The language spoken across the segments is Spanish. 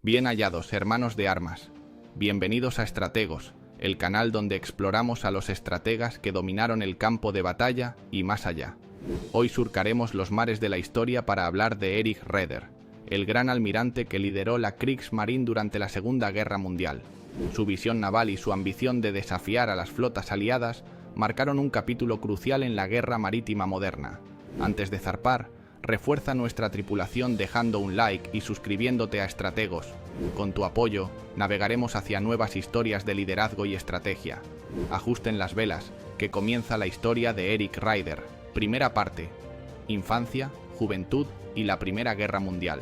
Bien hallados, hermanos de armas. Bienvenidos a Estrategos, el canal donde exploramos a los estrategas que dominaron el campo de batalla y más allá. Hoy surcaremos los mares de la historia para hablar de Erik Raeder, el gran almirante que lideró la Kriegsmarine durante la Segunda Guerra Mundial. Su visión naval y su ambición de desafiar a las flotas aliadas marcaron un capítulo crucial en la guerra marítima moderna. Antes de zarpar, refuerza nuestra tripulación dejando un like y suscribiéndote a Estrategos. Con tu apoyo, navegaremos hacia nuevas historias de liderazgo y estrategia. Ajusten las velas, que comienza la historia de Erik Raeder. Primera parte: infancia, juventud y la Primera Guerra Mundial.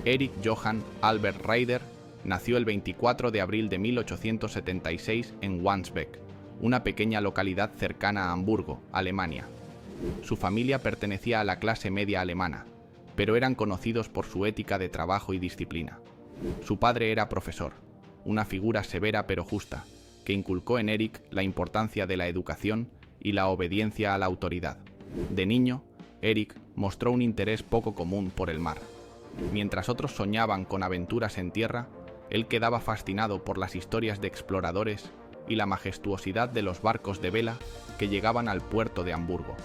Erik Johan Albert Raeder nació el 24 de abril de 1876 en Wandsbek, una pequeña localidad cercana a Hamburgo, Alemania. Su familia pertenecía a la clase media alemana, pero eran conocidos por su ética de trabajo y disciplina. Su padre era profesor, una figura severa pero justa, que inculcó en Erik la importancia de la educación y la obediencia a la autoridad. De niño, Erik mostró un interés poco común por el mar. Mientras otros soñaban con aventuras en tierra, él quedaba fascinado por las historias de exploradores y la majestuosidad de los barcos de vela que llegaban al puerto de Hamburgo.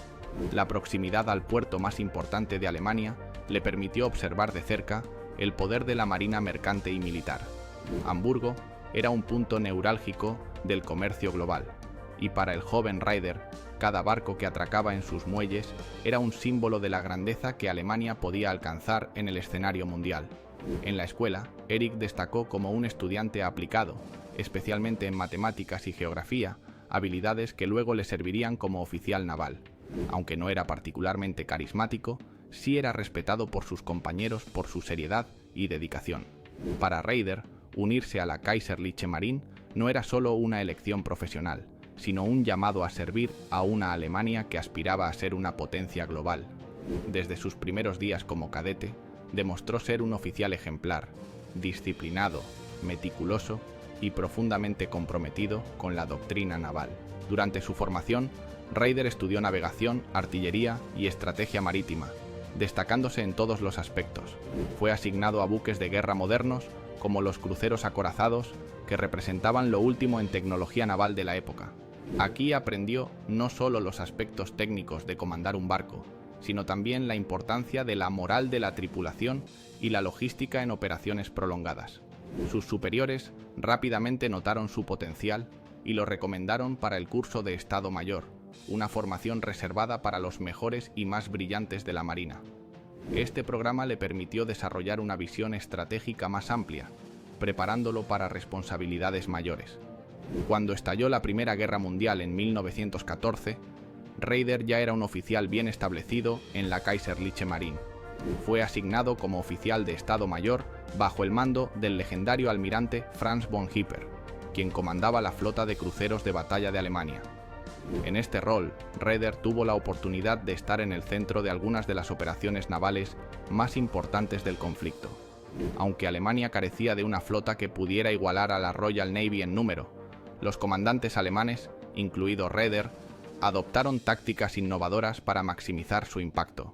La proximidad al puerto más importante de Alemania le permitió observar de cerca el poder de la marina mercante y militar. Hamburgo era un punto neurálgico del comercio global, y para el joven Raeder, cada barco que atracaba en sus muelles era un símbolo de la grandeza que Alemania podía alcanzar en el escenario mundial. En la escuela, Erik destacó como un estudiante aplicado, especialmente en matemáticas y geografía, habilidades que luego le servirían como oficial naval. Aunque no era particularmente carismático, sí era respetado por sus compañeros por su seriedad y dedicación. Para Raeder, unirse a la Kaiserliche Marine no era solo una elección profesional, sino un llamado a servir a una Alemania que aspiraba a ser una potencia global. Desde sus primeros días como cadete, demostró ser un oficial ejemplar, disciplinado, meticuloso y profundamente comprometido con la doctrina naval. Durante su formación, Raeder estudió navegación, artillería y estrategia marítima, destacándose en todos los aspectos. Fue asignado a buques de guerra modernos, como los cruceros acorazados, que representaban lo último en tecnología naval de la época. Aquí aprendió no solo los aspectos técnicos de comandar un barco, sino también la importancia de la moral de la tripulación y la logística en operaciones prolongadas. Sus superiores rápidamente notaron su potencial y lo recomendaron para el curso de Estado Mayor, una formación reservada para los mejores y más brillantes de la Marina. Este programa le permitió desarrollar una visión estratégica más amplia, preparándolo para responsabilidades mayores. Cuando estalló la Primera Guerra Mundial en 1914, Raeder ya era un oficial bien establecido en la Kaiserliche Marine. Fue asignado como oficial de Estado Mayor bajo el mando del legendario almirante Franz von Hipper, quien comandaba la flota de cruceros de batalla de Alemania. En este rol, Raeder tuvo la oportunidad de estar en el centro de algunas de las operaciones navales más importantes del conflicto. Aunque Alemania carecía de una flota que pudiera igualar a la Royal Navy en número, los comandantes alemanes, incluido Raeder, adoptaron tácticas innovadoras para maximizar su impacto.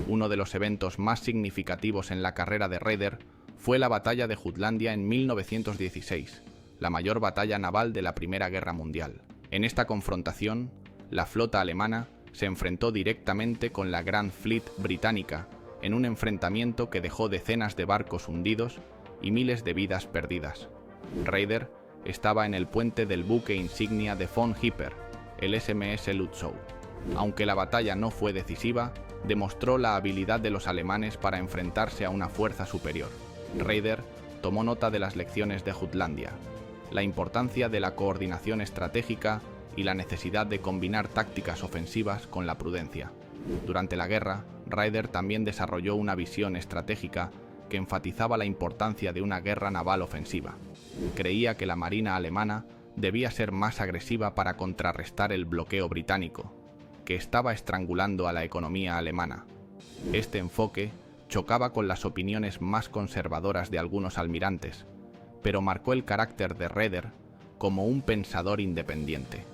Uno de los eventos más significativos en la carrera de Raeder fue la batalla de Jutlandia en 1916, la mayor batalla naval de la Primera Guerra Mundial. En esta confrontación, la flota alemana se enfrentó directamente con la Grand Fleet británica en un enfrentamiento que dejó decenas de barcos hundidos y miles de vidas perdidas. Raeder estaba en el puente del buque insignia de von Hipper, el SMS Lützow. Aunque la batalla no fue decisiva, demostró la habilidad de los alemanes para enfrentarse a una fuerza superior. Raeder tomó nota de las lecciones de Jutlandia, la importancia de la coordinación estratégica y la necesidad de combinar tácticas ofensivas con la prudencia. Durante la guerra, Raeder también desarrolló una visión estratégica que enfatizaba la importancia de una guerra naval ofensiva. Creía que la marina alemana debía ser más agresiva para contrarrestar el bloqueo británico, que estaba estrangulando a la economía alemana. Este enfoque chocaba con las opiniones más conservadoras de algunos almirantes, pero marcó el carácter de Raeder como un pensador independiente.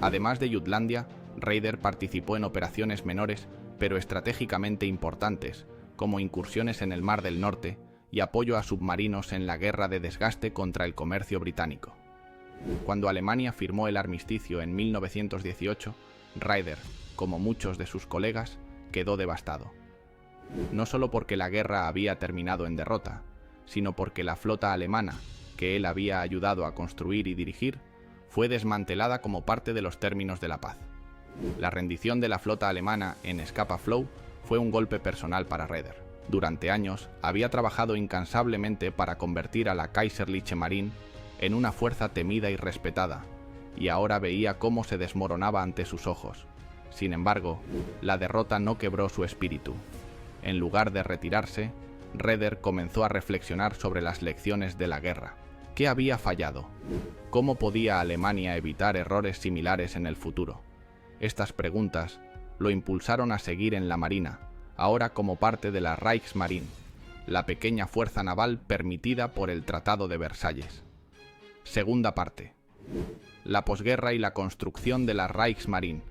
Además de Jutlandia, Raeder participó en operaciones menores pero estratégicamente importantes, como incursiones en el Mar del Norte y apoyo a submarinos en la guerra de desgaste contra el comercio británico. Cuando Alemania firmó el armisticio en 1918, Raeder, como muchos de sus colegas, quedó devastado. No solo porque la guerra había terminado en derrota, sino porque la flota alemana, que él había ayudado a construir y dirigir, fue desmantelada como parte de los términos de la paz. La rendición de la flota alemana en Scapa Flow fue un golpe personal para Raeder. Durante años había trabajado incansablemente para convertir a la Kaiserliche Marine en una fuerza temida y respetada, y ahora veía cómo se desmoronaba ante sus ojos. Sin embargo, la derrota no quebró su espíritu. En lugar de retirarse, Raeder comenzó a reflexionar sobre las lecciones de la guerra. ¿Qué había fallado? ¿Cómo podía Alemania evitar errores similares en el futuro? Estas preguntas lo impulsaron a seguir en la Marina, ahora como parte de la Reichsmarine, la pequeña fuerza naval permitida por el Tratado de Versalles. Segunda parte. La posguerra y la construcción de la Reichsmarine.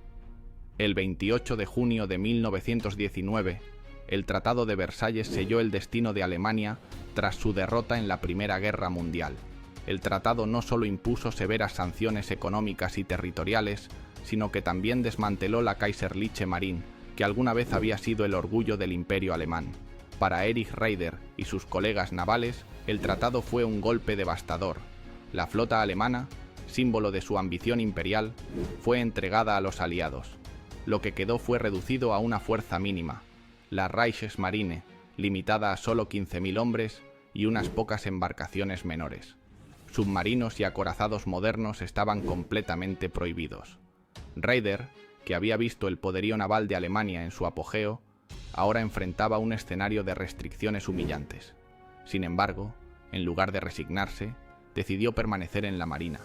El 28 de junio de 1919, el Tratado de Versalles selló el destino de Alemania tras su derrota en la Primera Guerra Mundial. El tratado no solo impuso severas sanciones económicas y territoriales, sino que también desmanteló la Kaiserliche Marine, que alguna vez había sido el orgullo del Imperio alemán. Para Erich Raeder y sus colegas navales, el tratado fue un golpe devastador. La flota alemana, símbolo de su ambición imperial, fue entregada a los aliados. Lo que quedó fue reducido a una fuerza mínima, la Reichsmarine, limitada a solo 15.000 hombres y unas pocas embarcaciones menores. Submarinos y acorazados modernos estaban completamente prohibidos. Raeder, que había visto el poderío naval de Alemania en su apogeo, ahora enfrentaba un escenario de restricciones humillantes. Sin embargo, en lugar de resignarse, decidió permanecer en la Marina,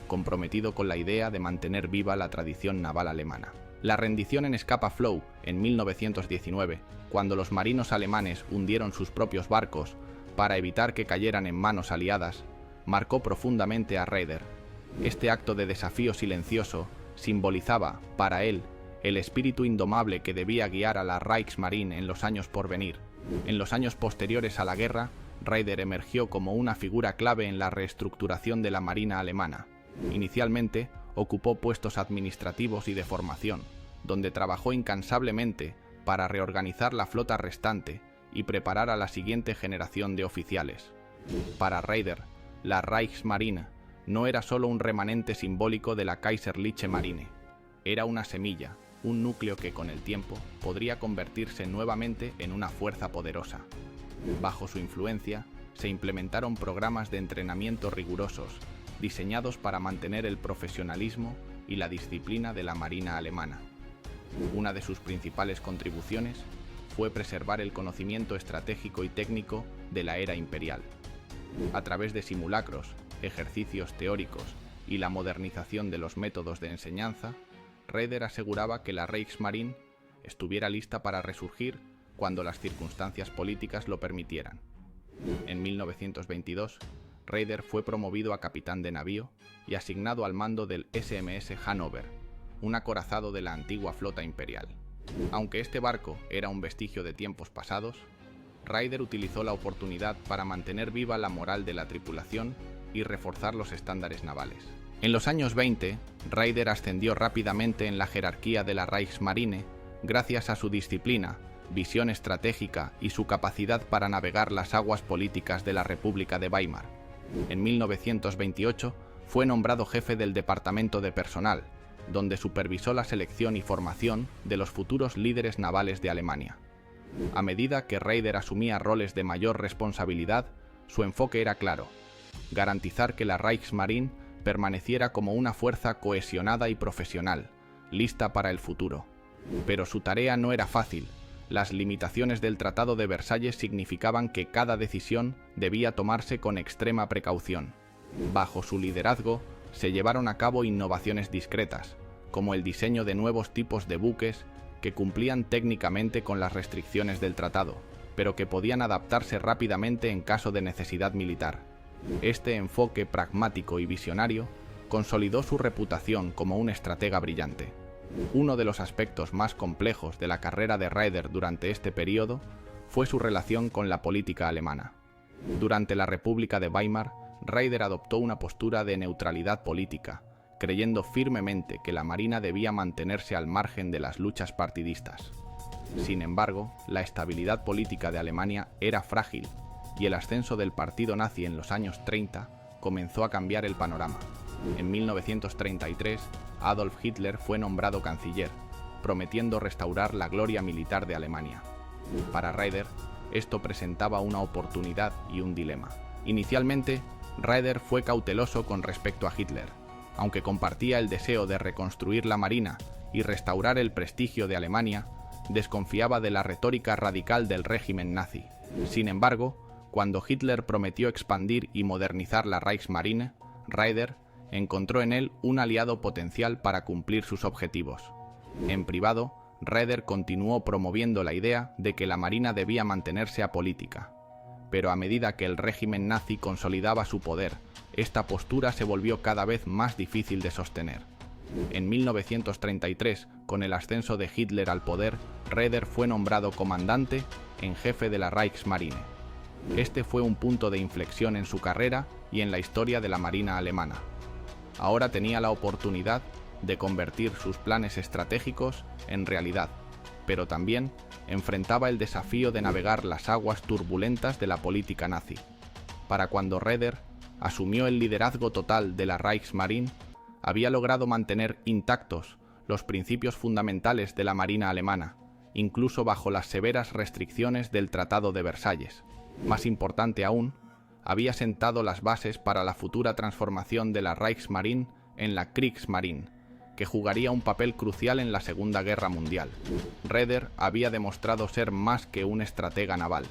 comprometido con la idea de mantener viva la tradición naval alemana. La rendición en Scapa Flow en 1919, cuando los marinos alemanes hundieron sus propios barcos para evitar que cayeran en manos aliadas, marcó profundamente a Raeder. Este acto de desafío silencioso simbolizaba, para él, el espíritu indomable que debía guiar a la Reichsmarine en los años por venir. En los años posteriores a la guerra, Raeder emergió como una figura clave en la reestructuración de la Marina alemana. Inicialmente, ocupó puestos administrativos y de formación, donde trabajó incansablemente para reorganizar la flota restante y preparar a la siguiente generación de oficiales. Para Raeder, la Reichsmarine no era solo un remanente simbólico de la Kaiserliche Marine, era una semilla, un núcleo que con el tiempo podría convertirse nuevamente en una fuerza poderosa. Bajo su influencia, se implementaron programas de entrenamiento rigurosos, diseñados para mantener el profesionalismo y la disciplina de la Marina alemana. Una de sus principales contribuciones fue preservar el conocimiento estratégico y técnico de la era imperial. A través de simulacros, ejercicios teóricos y la modernización de los métodos de enseñanza, Raeder aseguraba que la Reichsmarine estuviera lista para resurgir cuando las circunstancias políticas lo permitieran. En 1922, Raeder fue promovido a capitán de navío y asignado al mando del SMS Hannover, un acorazado de la antigua flota imperial. Aunque este barco era un vestigio de tiempos pasados, Raeder utilizó la oportunidad para mantener viva la moral de la tripulación y reforzar los estándares navales. En los años 20, Raeder ascendió rápidamente en la jerarquía de la Reichsmarine gracias a su disciplina, visión estratégica y su capacidad para navegar las aguas políticas de la República de Weimar. En 1928 fue nombrado jefe del Departamento de Personal, donde supervisó la selección y formación de los futuros líderes navales de Alemania. A medida que Raeder asumía roles de mayor responsabilidad, su enfoque era claro: garantizar que la Reichsmarine permaneciera como una fuerza cohesionada y profesional, lista para el futuro. Pero su tarea no era fácil. Las limitaciones del Tratado de Versalles significaban que cada decisión debía tomarse con extrema precaución. Bajo su liderazgo, se llevaron a cabo innovaciones discretas, como el diseño de nuevos tipos de buques que cumplían técnicamente con las restricciones del tratado, pero que podían adaptarse rápidamente en caso de necesidad militar. Este enfoque pragmático y visionario consolidó su reputación como un estratega brillante. Uno de los aspectos más complejos de la carrera de Raeder durante este periodo fue su relación con la política alemana. Durante la República de Weimar, Raeder adoptó una postura de neutralidad política, creyendo firmemente que la Marina debía mantenerse al margen de las luchas partidistas. Sin embargo, la estabilidad política de Alemania era frágil y el ascenso del partido nazi en los años 30 comenzó a cambiar el panorama. En 1933, Adolf Hitler fue nombrado canciller, prometiendo restaurar la gloria militar de Alemania. Para Raeder, esto presentaba una oportunidad y un dilema. Inicialmente, Raeder fue cauteloso con respecto a Hitler. Aunque compartía el deseo de reconstruir la Marina y restaurar el prestigio de Alemania, desconfiaba de la retórica radical del régimen nazi. Sin embargo, cuando Hitler prometió expandir y modernizar la Reichsmarine, Raeder encontró en él un aliado potencial para cumplir sus objetivos. En privado, Raeder continuó promoviendo la idea de que la Marina debía mantenerse apolítica. Pero a medida que el régimen nazi consolidaba su poder, esta postura se volvió cada vez más difícil de sostener. En 1933, con el ascenso de Hitler al poder, Raeder fue nombrado comandante en jefe de la Reichsmarine. Este fue un punto de inflexión en su carrera y en la historia de la Marina alemana. Ahora tenía la oportunidad de convertir sus planes estratégicos en realidad, pero también enfrentaba el desafío de navegar las aguas turbulentas de la política nazi. Para cuando Raeder asumió el liderazgo total de la Reichsmarine, había logrado mantener intactos los principios fundamentales de la Marina alemana, incluso bajo las severas restricciones del Tratado de Versalles. Más importante aún, había sentado las bases para la futura transformación de la Reichsmarine en la Kriegsmarine, que jugaría un papel crucial en la Segunda Guerra Mundial. Raeder había demostrado ser más que un estratega naval.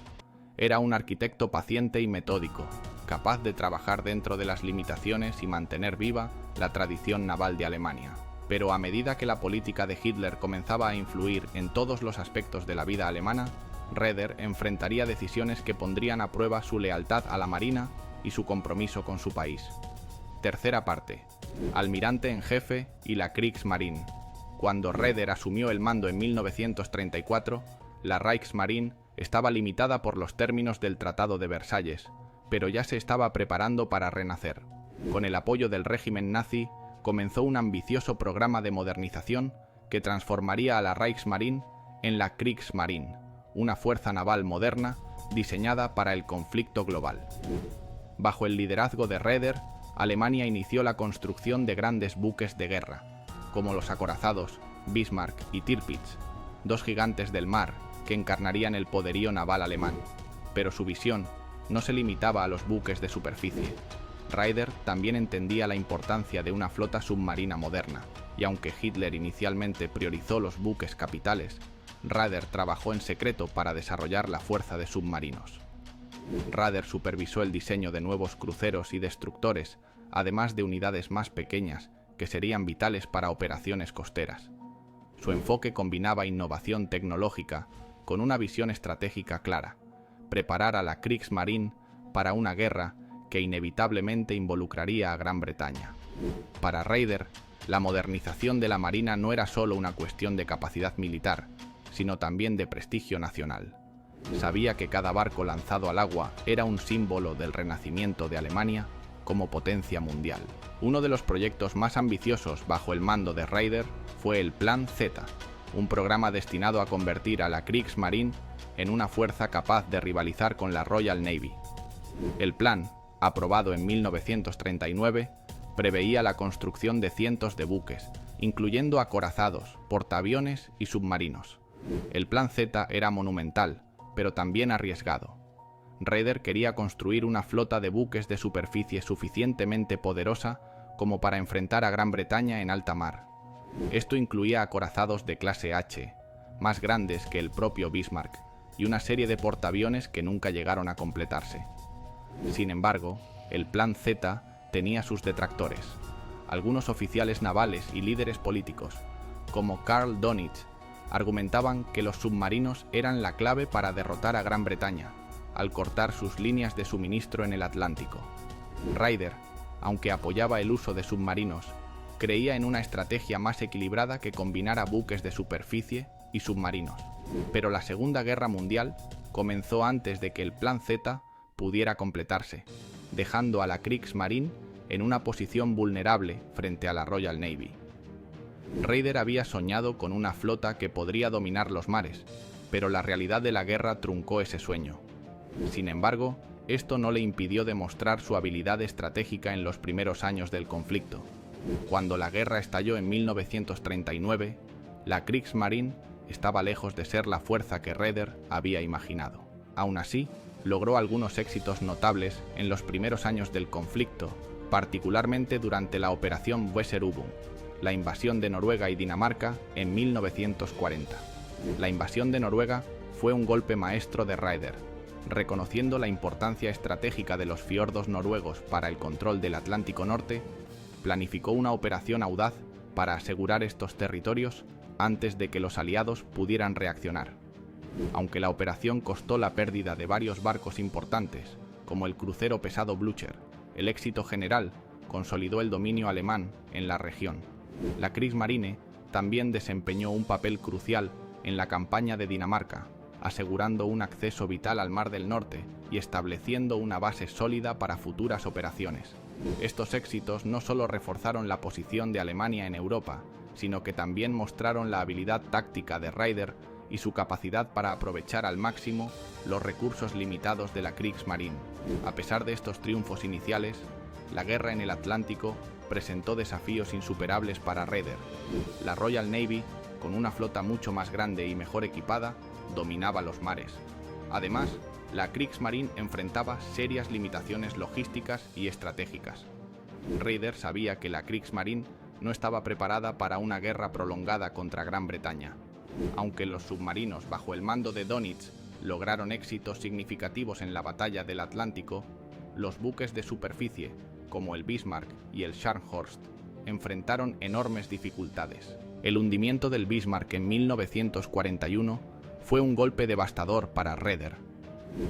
Era un arquitecto paciente y metódico, capaz de trabajar dentro de las limitaciones y mantener viva la tradición naval de Alemania. Pero a medida que la política de Hitler comenzaba a influir en todos los aspectos de la vida alemana, Raeder enfrentaría decisiones que pondrían a prueba su lealtad a la Marina y su compromiso con su país. Tercera parte. Almirante en jefe y la Kriegsmarine. Cuando Raeder asumió el mando en 1934, la Reichsmarine estaba limitada por los términos del Tratado de Versalles, pero ya se estaba preparando para renacer. Con el apoyo del régimen nazi, comenzó un ambicioso programa de modernización que transformaría a la Reichsmarine en la Kriegsmarine, una fuerza naval moderna diseñada para el conflicto global. Bajo el liderazgo de Raeder, Alemania inició la construcción de grandes buques de guerra, como los acorazados Bismarck y Tirpitz, dos gigantes del mar que encarnarían el poderío naval alemán. Pero su visión no se limitaba a los buques de superficie. Raeder también entendía la importancia de una flota submarina moderna, y aunque Hitler inicialmente priorizó los buques capitales, Raeder trabajó en secreto para desarrollar la fuerza de submarinos. Raeder supervisó el diseño de nuevos cruceros y destructores, además de unidades más pequeñas que serían vitales para operaciones costeras. Su enfoque combinaba innovación tecnológica con una visión estratégica clara: preparar a la Kriegsmarine para una guerra que inevitablemente involucraría a Gran Bretaña. Para Raeder, la modernización de la Marina no era solo una cuestión de capacidad militar, sino también de prestigio nacional. Sabía que cada barco lanzado al agua era un símbolo del renacimiento de Alemania como potencia mundial. Uno de los proyectos más ambiciosos bajo el mando de Raeder fue el Plan Z, un programa destinado a convertir a la Kriegsmarine en una fuerza capaz de rivalizar con la Royal Navy. El plan, aprobado en 1939, preveía la construcción de cientos de buques, incluyendo acorazados, portaaviones y submarinos. El Plan Z era monumental, pero también arriesgado. Raeder quería construir una flota de buques de superficie suficientemente poderosa como para enfrentar a Gran Bretaña en alta mar. Esto incluía acorazados de clase H, más grandes que el propio Bismarck, y una serie de portaaviones que nunca llegaron a completarse. Sin embargo, el Plan Z tenía sus detractores. Algunos oficiales navales y líderes políticos, como Karl Donitz, argumentaban que los submarinos eran la clave para derrotar a Gran Bretaña, al cortar sus líneas de suministro en el Atlántico. Raeder, aunque apoyaba el uso de submarinos, creía en una estrategia más equilibrada que combinara buques de superficie y submarinos. Pero la Segunda Guerra Mundial comenzó antes de que el Plan Z pudiera completarse, dejando a la Kriegsmarine en una posición vulnerable frente a la Royal Navy. Ryder había soñado con una flota que podría dominar los mares, pero la realidad de la guerra truncó ese sueño. Sin embargo, esto no le impidió demostrar su habilidad estratégica en los primeros años del conflicto. Cuando la guerra estalló en 1939, la Kriegsmarine estaba lejos de ser la fuerza que Ryder había imaginado. Aún así, logró algunos éxitos notables en los primeros años del conflicto, particularmente durante la Operación Weserübung, la invasión de Noruega y Dinamarca en 1940. La invasión de Noruega fue un golpe maestro de Ryder. Reconociendo la importancia estratégica de los fiordos noruegos para el control del Atlántico Norte, planificó una operación audaz para asegurar estos territorios antes de que los aliados pudieran reaccionar. Aunque la operación costó la pérdida de varios barcos importantes, como el crucero pesado Blücher, el éxito general consolidó el dominio alemán en la región. La Kriegsmarine también desempeñó un papel crucial en la campaña de Dinamarca, asegurando un acceso vital al Mar del Norte y estableciendo una base sólida para futuras operaciones. Estos éxitos no solo reforzaron la posición de Alemania en Europa, sino que también mostraron la habilidad táctica de Ryder y su capacidad para aprovechar al máximo los recursos limitados de la Kriegsmarine. A pesar de estos triunfos iniciales, la guerra en el Atlántico presentó desafíos insuperables para Ryder. La Royal Navy, con una flota mucho más grande y mejor equipada, dominaba los mares. Además, la Kriegsmarine enfrentaba serias limitaciones logísticas y estratégicas. Ryder sabía que la Kriegsmarine no estaba preparada para una guerra prolongada contra Gran Bretaña. Aunque los submarinos bajo el mando de Dönitz lograron éxitos significativos en la batalla del Atlántico, los buques de superficie, como el Bismarck y el Scharnhorst, enfrentaron enormes dificultades. El hundimiento del Bismarck en 1941 fue un golpe devastador para Ryder.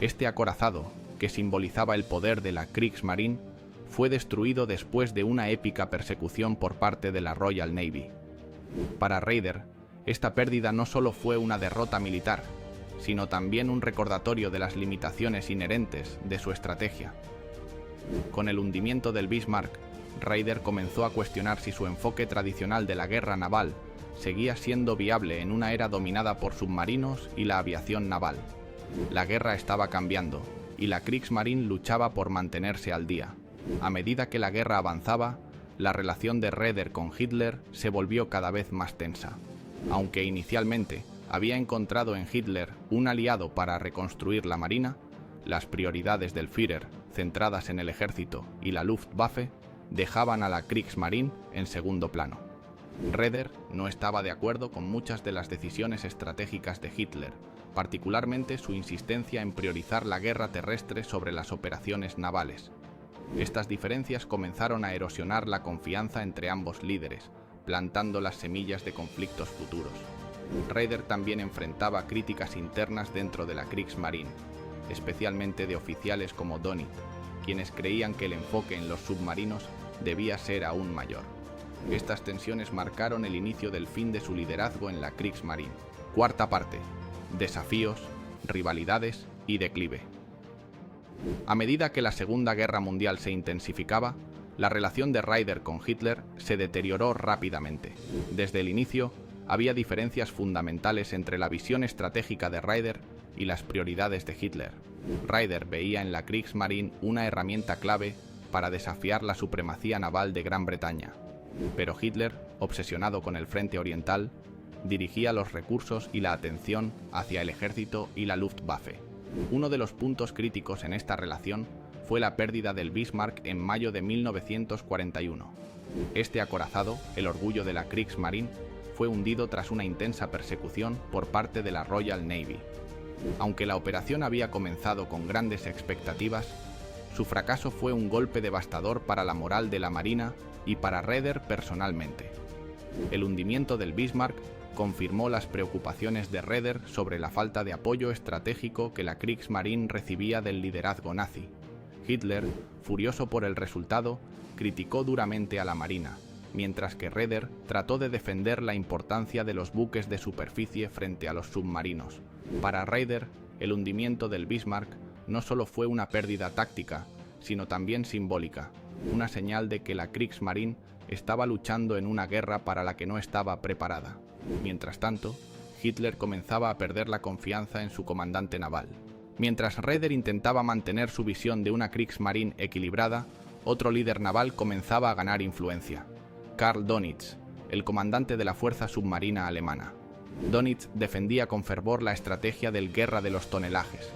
Este acorazado, que simbolizaba el poder de la Kriegsmarine, fue destruido después de una épica persecución por parte de la Royal Navy. Para Ryder, esta pérdida no solo fue una derrota militar, sino también un recordatorio de las limitaciones inherentes de su estrategia. Con el hundimiento del Bismarck, Ryder comenzó a cuestionar si su enfoque tradicional de la guerra naval seguía siendo viable en una era dominada por submarinos y la aviación naval. La guerra estaba cambiando, y la Kriegsmarine luchaba por mantenerse al día. A medida que la guerra avanzaba, la relación de Ryder con Hitler se volvió cada vez más tensa. Aunque inicialmente había encontrado en Hitler un aliado para reconstruir la marina, las prioridades del Führer, centradas en el ejército y la Luftwaffe, dejaban a la Kriegsmarine en segundo plano. Ryder no estaba de acuerdo con muchas de las decisiones estratégicas de Hitler, particularmente su insistencia en priorizar la guerra terrestre sobre las operaciones navales. Estas diferencias comenzaron a erosionar la confianza entre ambos líderes, plantando las semillas de conflictos futuros. Ryder también enfrentaba críticas internas dentro de la Kriegsmarine, especialmente de oficiales como Dönitz, quienes creían que el enfoque en los submarinos debía ser aún mayor. Estas tensiones marcaron el inicio del fin de su liderazgo en la Kriegsmarine. Cuarta parte: desafíos, rivalidades y declive. A medida que la Segunda Guerra Mundial se intensificaba, la relación de Ryder con Hitler se deterioró rápidamente. Desde el inicio, había diferencias fundamentales entre la visión estratégica de Ryder y las prioridades de Hitler. Ryder veía en la Kriegsmarine una herramienta clave para desafiar la supremacía naval de Gran Bretaña. Pero Hitler, obsesionado con el frente oriental, dirigía los recursos y la atención hacia el ejército y la Luftwaffe. Uno de los puntos críticos en esta relación fue la pérdida del Bismarck en mayo de 1941. Este acorazado, el orgullo de la Kriegsmarine, fue hundido tras una intensa persecución por parte de la Royal Navy. Aunque la operación había comenzado con grandes expectativas, su fracaso fue un golpe devastador para la moral de la Marina y para Ryder personalmente. El hundimiento del Bismarck confirmó las preocupaciones de Ryder sobre la falta de apoyo estratégico que la Kriegsmarine recibía del liderazgo nazi. Hitler, furioso por el resultado, criticó duramente a la Marina, mientras que Ryder trató de defender la importancia de los buques de superficie frente a los submarinos. Para Ryder, el hundimiento del Bismarck no solo fue una pérdida táctica, sino también simbólica, una señal de que la Kriegsmarine estaba luchando en una guerra para la que no estaba preparada. Mientras tanto, Hitler comenzaba a perder la confianza en su comandante naval. Mientras Raeder intentaba mantener su visión de una Kriegsmarine equilibrada, otro líder naval comenzaba a ganar influencia: Karl Dönitz, el comandante de la fuerza submarina alemana. Dönitz defendía con fervor la estrategia del guerra de los tonelajes,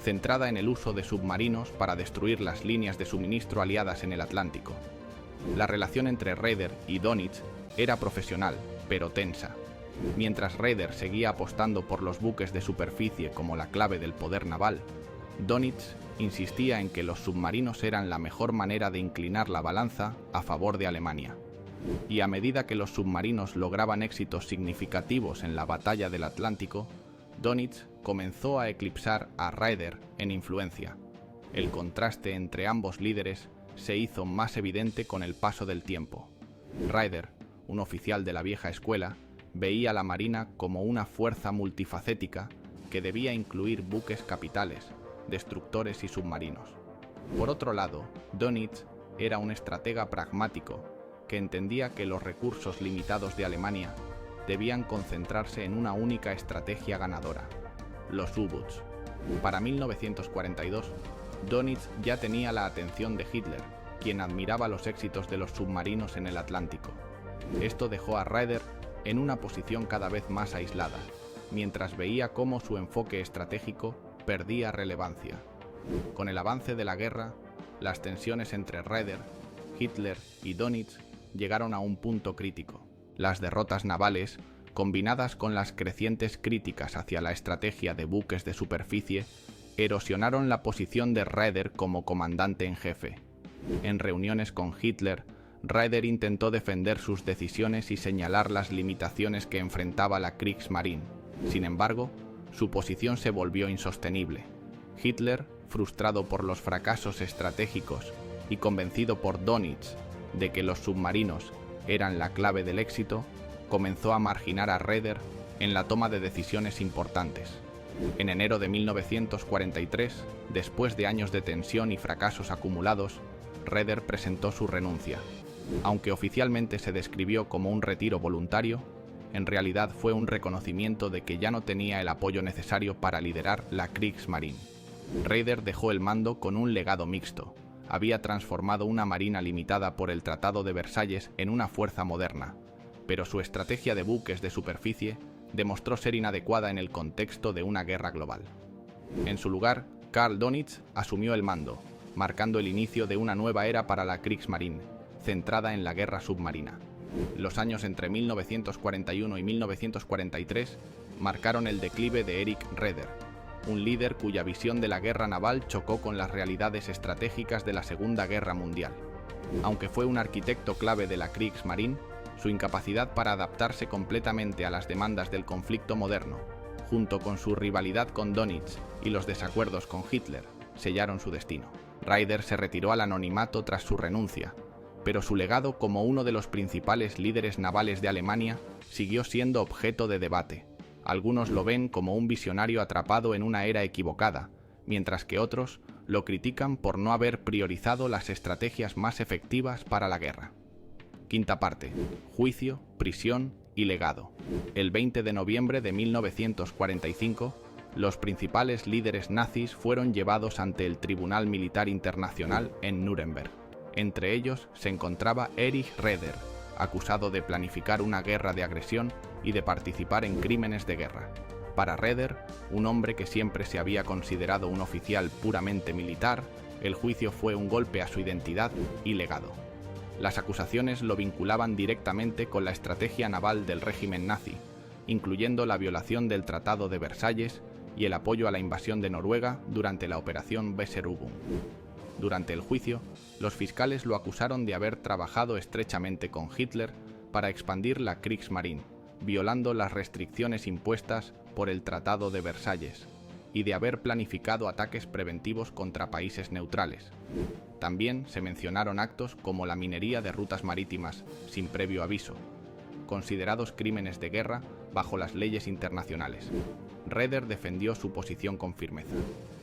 centrada en el uso de submarinos para destruir las líneas de suministro aliadas en el Atlántico. La relación entre Raeder y Dönitz era profesional, pero tensa. Mientras Raeder seguía apostando por los buques de superficie como la clave del poder naval, Dönitz insistía en que los submarinos eran la mejor manera de inclinar la balanza a favor de Alemania. Y a medida que los submarinos lograban éxitos significativos en la batalla del Atlántico, Dönitz comenzó a eclipsar a Raeder en influencia. El contraste entre ambos líderes se hizo más evidente con el paso del tiempo. Raeder, un oficial de la vieja escuela, veía a la Marina como una fuerza multifacética que debía incluir buques capitales, destructores y submarinos. Por otro lado, Dönitz era un estratega pragmático que entendía que los recursos limitados de Alemania debían concentrarse en una única estrategia ganadora: los U-Boots. Para 1942, Dönitz ya tenía la atención de Hitler, quien admiraba los éxitos de los submarinos en el Atlántico. Esto dejó a Raeder en una posición cada vez más aislada, mientras veía cómo su enfoque estratégico perdía relevancia. Con el avance de la guerra, las tensiones entre Raeder, Hitler y Dönitz llegaron a un punto crítico. Las derrotas navales, combinadas con las crecientes críticas hacia la estrategia de buques de superficie, erosionaron la posición de Raeder como comandante en jefe. En reuniones con Hitler, Raeder intentó defender sus decisiones y señalar las limitaciones que enfrentaba la Kriegsmarine. Sin embargo, su posición se volvió insostenible. Hitler, frustrado por los fracasos estratégicos y convencido por Dönitz de que los submarinos eran la clave del éxito, comenzó a marginar a Raeder en la toma de decisiones importantes. En enero de 1943, después de años de tensión y fracasos acumulados, Raeder presentó su renuncia. Aunque oficialmente se describió como un retiro voluntario, en realidad fue un reconocimiento de que ya no tenía el apoyo necesario para liderar la Kriegsmarine. Raeder dejó el mando con un legado mixto. Había transformado una marina limitada por el Tratado de Versalles en una fuerza moderna, pero su estrategia de buques de superficie demostró ser inadecuada en el contexto de una guerra global. En su lugar, Karl Dönitz asumió el mando, marcando el inicio de una nueva era para la Kriegsmarine, centrada en la guerra submarina. Los años entre 1941 y 1943 marcaron el declive de Erich Raeder, un líder cuya visión de la guerra naval chocó con las realidades estratégicas de la Segunda Guerra Mundial. Aunque fue un arquitecto clave de la Kriegsmarine, su incapacidad para adaptarse completamente a las demandas del conflicto moderno, junto con su rivalidad con Dönitz y los desacuerdos con Hitler, sellaron su destino. Raeder se retiró al anonimato tras su renuncia, pero su legado como uno de los principales líderes navales de Alemania siguió siendo objeto de debate. Algunos lo ven como un visionario atrapado en una era equivocada, mientras que otros lo critican por no haber priorizado las estrategias más efectivas para la guerra. Quinta parte: juicio, prisión y legado. El 20 de noviembre de 1945, los principales líderes nazis fueron llevados ante el Tribunal Militar Internacional en Nuremberg. Entre ellos se encontraba Erich Raeder, acusado de planificar una guerra de agresión y de participar en crímenes de guerra. Para Raeder, un hombre que siempre se había considerado un oficial puramente militar, el juicio fue un golpe a su identidad y legado. Las acusaciones lo vinculaban directamente con la estrategia naval del régimen nazi, incluyendo la violación del Tratado de Versalles y el apoyo a la invasión de Noruega durante la Operación Weserübung. Durante el juicio, los fiscales lo acusaron de haber trabajado estrechamente con Hitler para expandir la Kriegsmarine, violando las restricciones impuestas por el Tratado de Versalles, y de haber planificado ataques preventivos contra países neutrales. También se mencionaron actos como la minería de rutas marítimas sin previo aviso, considerados crímenes de guerra bajo las leyes internacionales. Raeder defendió su posición con firmeza.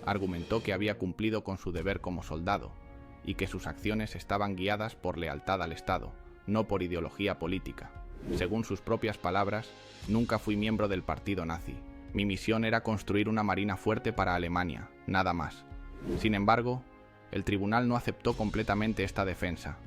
argumentó que había cumplido con su deber como soldado y que sus acciones estaban guiadas por lealtad al Estado, no por ideología política. Según sus propias palabras, nunca fui miembro del partido nazi. Mi misión era construir una marina fuerte para Alemania, nada más. Sin embargo, el tribunal no aceptó completamente esta defensa.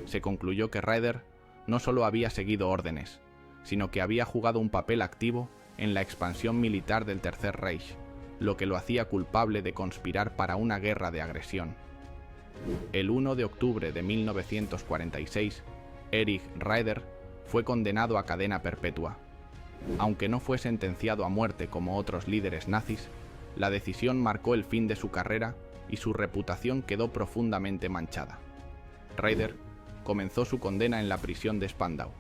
Se concluyó que Raeder no solo había seguido órdenes, sino que había jugado un papel activo en la expansión militar del Tercer Reich, lo que lo hacía culpable de conspirar para una guerra de agresión. El 1 de octubre de 1946, Erich Raeder fue condenado a cadena perpetua. Aunque no fue sentenciado a muerte como otros líderes nazis, la decisión marcó el fin de su carrera y su reputación quedó profundamente manchada. Raeder comenzó su condena en la prisión de Spandau,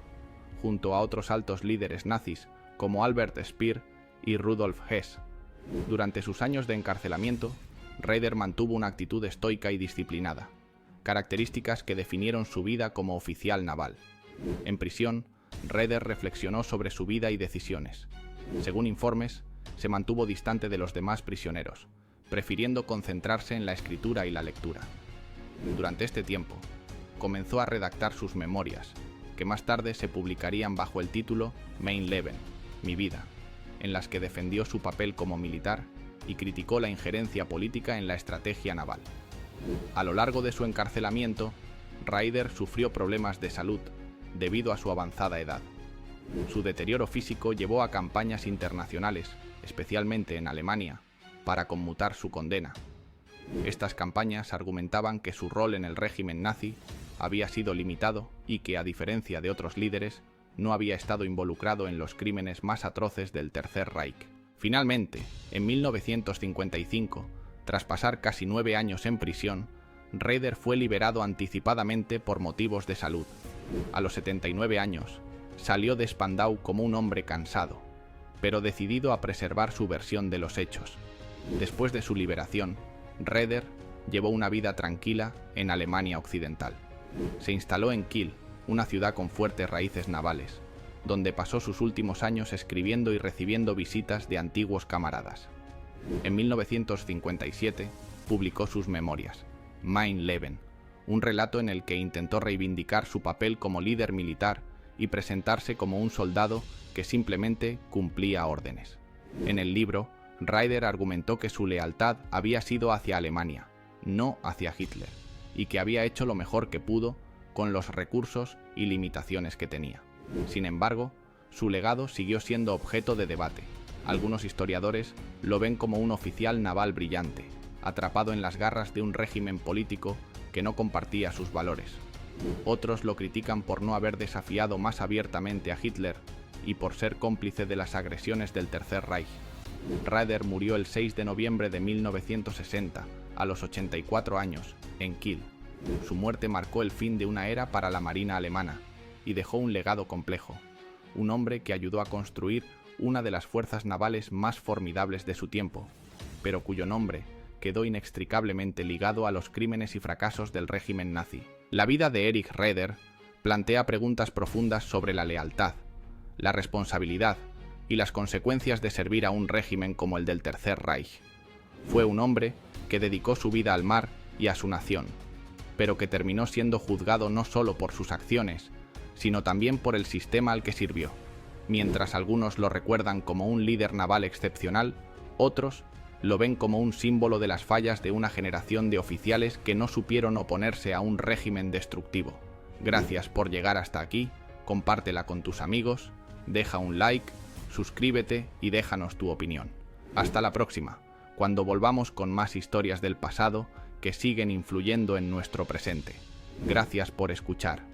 junto a otros altos líderes nazis como Albert Speer y Rudolf Hess. Durante sus años de encarcelamiento, Raeder mantuvo una actitud estoica y disciplinada, características que definieron su vida como oficial naval. En prisión, Raeder reflexionó sobre su vida y decisiones. Según informes, se mantuvo distante de los demás prisioneros, prefiriendo concentrarse en la escritura y la lectura. Durante este tiempo, comenzó a redactar sus memorias, que más tarde se publicarían bajo el título Mein Leben, Mi vida, en las que defendió su papel como militar y criticó la injerencia política en la estrategia naval. A lo largo de su encarcelamiento, Raeder sufrió problemas de salud debido a su avanzada edad. Su deterioro físico llevó a campañas internacionales, especialmente en Alemania, para conmutar su condena. Estas campañas argumentaban que su rol en el régimen nazi había sido limitado y que, a diferencia de otros líderes, no había estado involucrado en los crímenes más atroces del Tercer Reich. Finalmente, en 1955, tras pasar casi 9 años en prisión, Raeder fue liberado anticipadamente por motivos de salud. A los 79 años, salió de Spandau como un hombre cansado, pero decidido a preservar su versión de los hechos. Después de su liberación, Raeder llevó una vida tranquila en Alemania Occidental. Se instaló en Kiel, una ciudad con fuertes raíces navales, donde pasó sus últimos años escribiendo y recibiendo visitas de antiguos camaradas. En 1957 publicó sus memorias, Mein Leben, un relato en el que intentó reivindicar su papel como líder militar y presentarse como un soldado que simplemente cumplía órdenes. En el libro, Raeder argumentó que su lealtad había sido hacia Alemania, no hacia Hitler, y que había hecho lo mejor que pudo con los recursos y limitaciones que tenía. Sin embargo, su legado siguió siendo objeto de debate. Algunos historiadores lo ven como un oficial naval brillante, atrapado en las garras de un régimen político que no compartía sus valores. Otros lo critican por no haber desafiado más abiertamente a Hitler y por ser cómplice de las agresiones del Tercer Reich. Raeder murió el 6 de noviembre de 1960, a los 84 años, en Kiel. Su muerte marcó el fin de una era para la Marina alemana y dejó un legado complejo. Un hombre que ayudó a construir una de las fuerzas navales más formidables de su tiempo, pero cuyo nombre quedó inextricablemente ligado a los crímenes y fracasos del régimen nazi. La vida de Erich Raeder plantea preguntas profundas sobre la lealtad, la responsabilidad y las consecuencias de servir a un régimen como el del Tercer Reich. Fue un hombre que dedicó su vida al mar y a su nación, pero que terminó siendo juzgado no solo por sus acciones, sino también por el sistema al que sirvió. Mientras algunos lo recuerdan como un líder naval excepcional, otros lo ven como un símbolo de las fallas de una generación de oficiales que no supieron oponerse a un régimen destructivo. Gracias por llegar hasta aquí, compártela con tus amigos, deja un like, suscríbete y déjanos tu opinión. Hasta la próxima, cuando volvamos con más historias del pasado que siguen influyendo en nuestro presente. Gracias por escuchar.